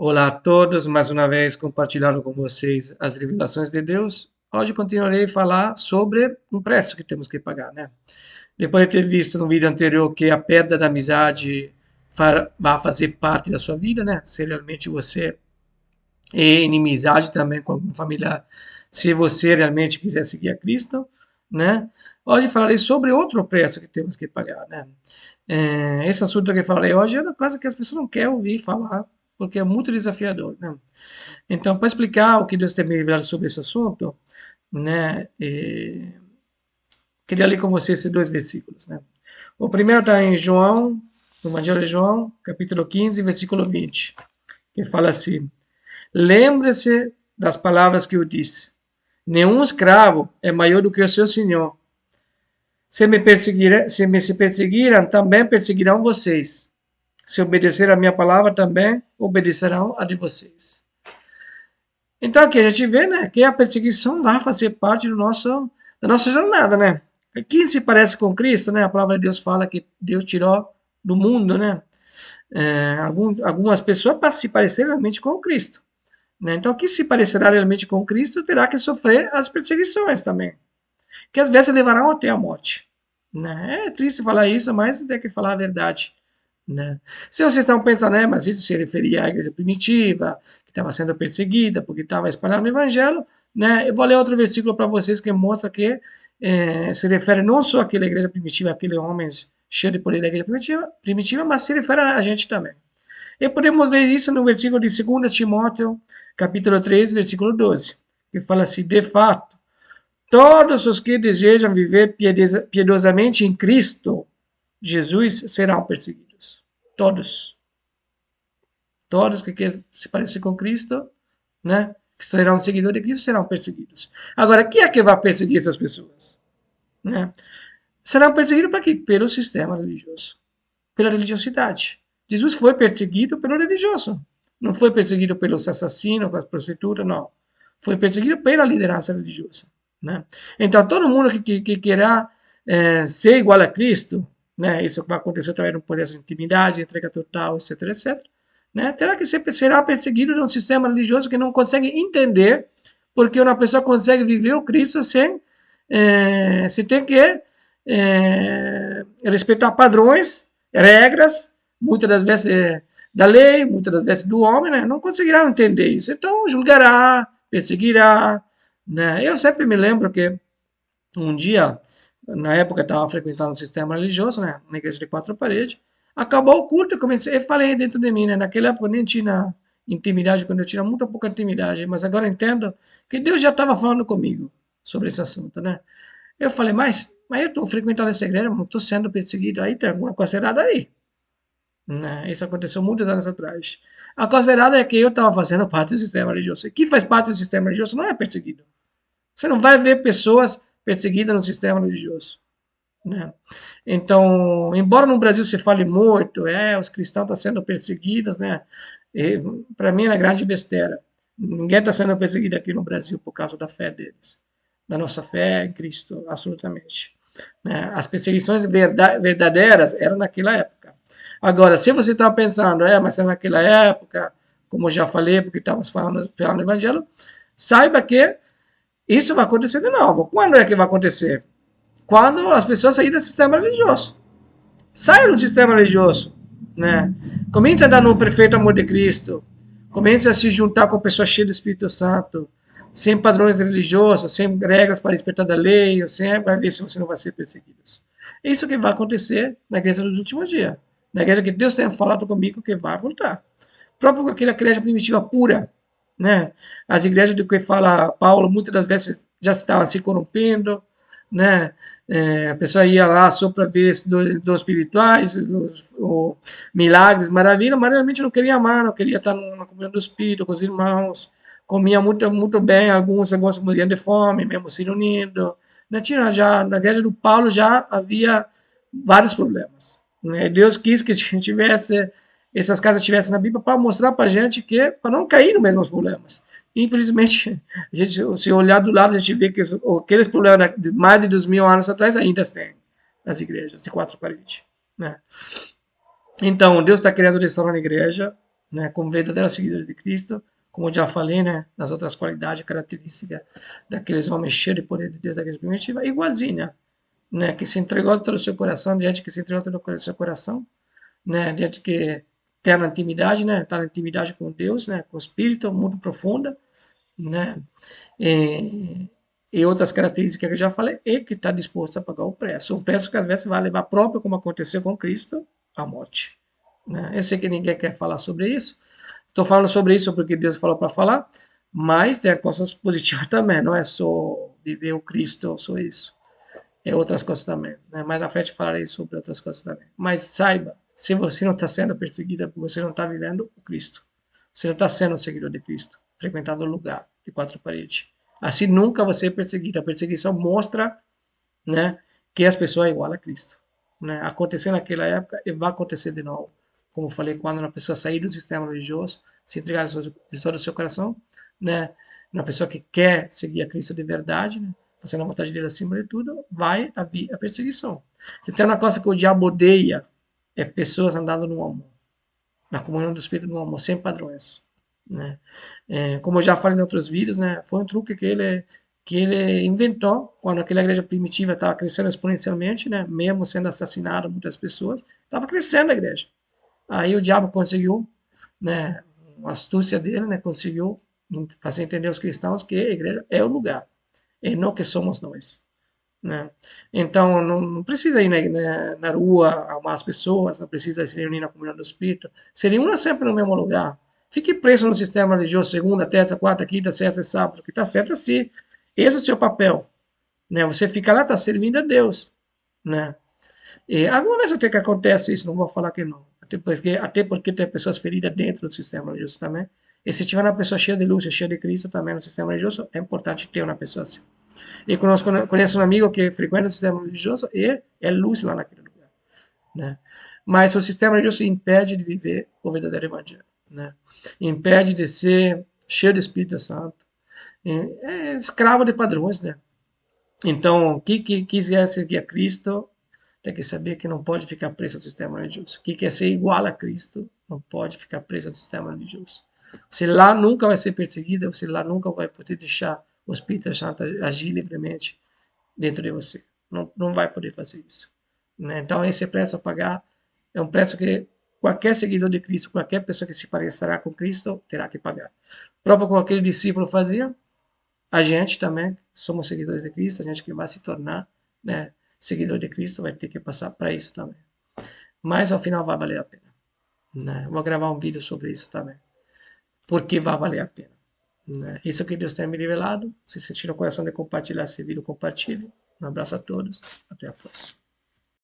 Olá a todos, mais uma vez compartilhando com vocês as revelações de Deus. Hoje continuarei a falar sobre um preço que temos que pagar, né? Depois de ter visto no vídeo anterior que a perda da amizade vai fazer parte da sua vida, né? Se realmente você é inimizade também com algum familiar, se você realmente quiser seguir a Cristo, né? Hoje falarei sobre outro preço que temos que pagar, né? Esse assunto que eu falei hoje é uma coisa que as pessoas não querem ouvir falar, porque é muito desafiador, né? Então, para explicar o que Deus tem me revelado sobre esse assunto, né, queria ler com você esses dois versículos, né? O primeiro está em João, no Evangelho de João, capítulo 15, versículo 20, que fala assim: Lembre-se das palavras que eu disse. Nenhum escravo é maior do que o seu senhor. Se perseguiram, também perseguirão vocês. Se obedecer a minha palavra, também obedecerão a de vocês. Então aqui a gente vê, né, que a perseguição vai fazer parte da nossa jornada, né? Quem se parece com Cristo, né? A palavra de Deus fala que Deus tirou do mundo, né? Algumas pessoas para se parecer realmente com Cristo, né? Então, quem se parecerá realmente com Cristo terá que sofrer as perseguições também, que às vezes levarão até a morte, né? É triste falar isso, mas tem que falar a verdade, né? Se vocês estão pensando, mas isso se referia à igreja primitiva, que estava sendo perseguida porque estava espalhando o evangelho, né? Eu vou ler outro versículo para vocês que mostra que se refere não só àquela igreja primitiva, àqueles homens cheios de poder da igreja primitiva, mas se refere a gente também. E podemos ver isso no versículo de 2 Timóteo, capítulo 3, versículo 12, que fala assim: de fato, todos os que desejam viver piedosamente em Cristo Jesus serão perseguidos. Todos. Todos que querem se parecer com Cristo, né, que serão seguidores de Cristo, serão perseguidos. Agora, quem é que vai perseguir essas pessoas? Né? Serão perseguidos para quê? Pelo sistema religioso, pela religiosidade. Jesus foi perseguido pelo religioso. Não foi perseguido pelos assassinos, pelas prostitutas, não. Foi perseguido pela liderança religiosa, né? Então, todo mundo que queira ser igual a Cristo, né? Isso vai acontecer através de um processo de intimidade, entrega total, etc, etc. Né? Será perseguido de um sistema religioso que não consegue entender porque uma pessoa consegue viver o Cristo sem se tem que respeitar padrões, regras, muitas das vezes da lei, muitas das vezes do homem, né? Não conseguirá entender isso. Então, julgará, perseguirá, né? Eu sempre me lembro que um dia, na época, eu estava frequentando um sistema religioso, né? Na igreja de quatro paredes. Acabou o culto, eu falei dentro de mim, né? Naquela época eu nem tinha intimidade, quando eu tinha muito pouca intimidade, mas agora entendo que Deus já estava falando comigo sobre esse assunto, né? Eu falei, mas eu estou frequentando essa igreja, não estou sendo perseguido, aí tem alguma coisa errada aí. Né? Isso aconteceu muitos anos atrás. A coisa errada é que eu estava fazendo parte do sistema religioso. E quem faz parte do sistema religioso não é perseguido. Você não vai ver pessoas perseguidas no sistema religioso. Né? Então, embora no Brasil se fale muito, os cristãos estão sendo perseguidos, né? Para mim é uma grande besteira. Ninguém está sendo perseguido aqui no Brasil por causa da fé deles, da nossa fé em Cristo, absolutamente. Né? As perseguições verdadeiras eram naquela época. Agora, se você está pensando, mas é naquela época, como eu já falei, porque estávamos falando do Evangelho, saiba que isso vai acontecer de novo. Quando é que vai acontecer? Quando as pessoas saírem do sistema religioso. Saiam do sistema religioso. Né? Comece a andar no perfeito amor de Cristo. Comece a se juntar com pessoas cheias do Espírito Santo, sem padrões religiosos, sem regras para respeitar da lei, você vai ver se você não vai ser perseguido. É isso que vai acontecer na igreja dos últimos dias. Na igreja que Deus tem falado comigo que vai voltar. Próprio aquela igreja primitiva pura, né? As igrejas do que fala Paulo, muitas das vezes já estavam se corrompendo, né? A pessoa ia lá só para ver dos espirituais, os milagres, maravilha, mas realmente não queria amar, não queria estar na comunhão do Espírito, com os irmãos, comia muito, muito bem, alguns morriam de fome, mesmo se unindo. Na igreja do Paulo já havia vários problemas. Né? Deus quis que essas casas tivessem na Bíblia para mostrar para a gente que, para não cair nos mesmos problemas. Infelizmente, a gente, se olhar do lado, a gente vê que aqueles problemas de mais de 2.000 anos atrás ainda tem nas igrejas de quatro paredes. Né? Então, Deus está querendo restaurar a igreja, né, como verdadeiros seguidores de Cristo, como eu já falei, né, nas outras qualidades, características daqueles homens cheios de poder de Deus da igreja primitiva, igualzinha, né, que se entregou todo o seu coração, gente que se entregou todo o seu coração, né, gente que tem na intimidade, né, está na intimidade com Deus, né, com o Espírito muito profunda, né, e, e outras características que eu já falei, e que está disposto a pagar o preço, um preço que às vezes vai levar próprio, como aconteceu com Cristo, à morte. Né? Eu sei que ninguém quer falar sobre isso, estou falando sobre isso porque Deus falou para falar, mas tem coisas positivas também, não é só viver o Cristo, só isso. É outras coisas também. Né? Mais na frente falarei sobre outras coisas também. Mas saiba, se você não está sendo perseguido, você não está vivendo o Cristo. Você não está sendo um seguidor de Cristo, frequentando o lugar de quatro paredes. Assim nunca você é perseguido. A perseguição mostra, né, que as pessoas é igual a Cristo. Né? Aconteceu naquela época e vai acontecer de novo. Como falei, quando uma pessoa sair do sistema religioso, se entregar de todo o seu coração, né, uma pessoa que quer seguir a Cristo de verdade, né, fazendo a vontade dele acima de tudo, vai haver a perseguição. Se tem uma coisa que o diabo odeia, é pessoas andando no amor, na comunhão do Espírito no amor, sem padrões. Né? Como eu já falei em outros vídeos, né, foi um truque que ele inventou quando aquela igreja primitiva estava crescendo exponencialmente, né, mesmo sendo assassinado muitas pessoas, estava crescendo a igreja. Aí o diabo conseguiu, né, a astúcia dele, né, conseguiu fazer entender aos cristãos que a igreja é o lugar, e não que somos nós. Né? Então, não precisa ir na rua amar as pessoas, não precisa se reunir na comunidade do Espírito, se reúna sempre no mesmo lugar. Fique preso no sistema religioso segunda, terça, quarta, quinta, sexta e sábado, que está certo assim. Esse é o seu papel. Né? Você fica lá, está servindo a Deus. Né? E alguma vez até que acontece isso, não vou falar que não. Até porque tem pessoas feridas dentro do sistema religioso também. E se tiver uma pessoa cheia de luz e cheia de Cristo também no sistema religioso, é importante ter uma pessoa assim. E conheço um amigo que frequenta o sistema religioso e é luz lá naquele lugar. Né? Mas o sistema religioso impede de viver o verdadeiro evangelho. Né? Impede de ser cheio do Espírito Santo. É escravo de padrões. Né? Então, quem quiser seguir a Cristo tem que saber que não pode ficar preso ao sistema religioso. Quem quer ser igual a Cristo não pode ficar preso ao sistema religioso. Você lá nunca vai ser perseguido, você lá nunca vai poder deixar o Espírito Santo agir livremente dentro de você. Não vai poder fazer isso. Né? Então, esse preço a pagar é um preço que qualquer seguidor de Cristo, qualquer pessoa que se parecerá com Cristo, terá que pagar. Próprio como aquele discípulo fazia, a gente também, somos seguidores de Cristo, a gente que vai se tornar, né, seguidor de Cristo vai ter que passar para isso também. Mas ao final vai valer a pena. Né? Vou gravar um vídeo sobre isso também. Porque vai valer a pena. Né? Isso que Deus tem me revelado. Se sentir no coração de compartilhar esse vídeo, compartilhe. Um abraço a todos. Até a próxima.